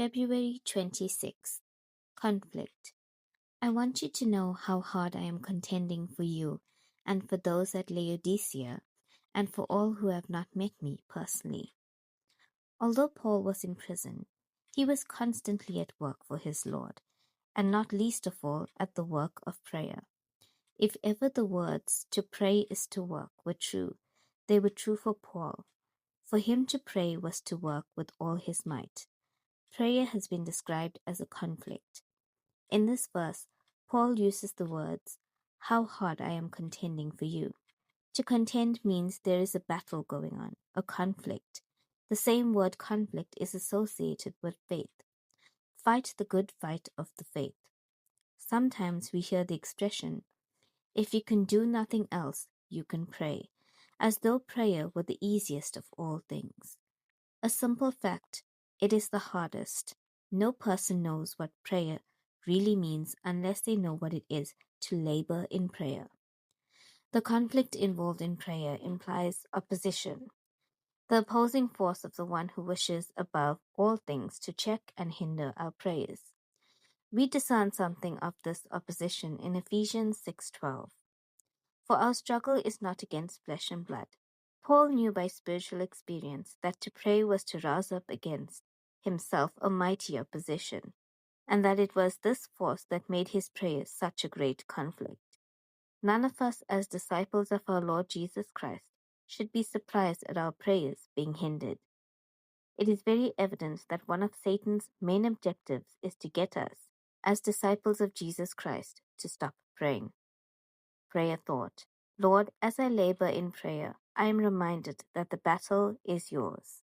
February 26th. Conflict. I want you to know how hard I am contending for you and for those at Laodicea and for all who have not met me personally. Although Paul was in prison, he was constantly at work for his Lord, and not least of all at the work of prayer. If ever the words "to pray is to work" were true, they were true for Paul. For him to pray was to work with all his might. Prayer has been described as a conflict. In this verse, Paul uses the words, "How hard I am contending for you." To contend means there is a battle going on, a conflict. The same word conflict is associated with faith. Fight the good fight of the faith. Sometimes we hear the expression, "If you can do nothing else, you can pray," as though prayer were the easiest of all things. A simple fact, it is the hardest. No person knows what prayer really means unless they know what it is to labor in prayer. The conflict involved in prayer implies opposition, the opposing force of the one who wishes above all things to check and hinder our prayers. We discern something of this opposition in Ephesians 6:12. For our struggle is not against flesh and blood. Paul knew by spiritual experience that to pray was to rouse up against himself a mighty opposition, and that it was this force that made his prayers such a great conflict. None of us as disciples of our Lord Jesus Christ should be surprised at our prayers being hindered. It is very evident that one of Satan's main objectives is to get us, as disciples of Jesus Christ, to stop praying. Prayer thought. Lord, as I labor in prayer, I am reminded that the battle is yours.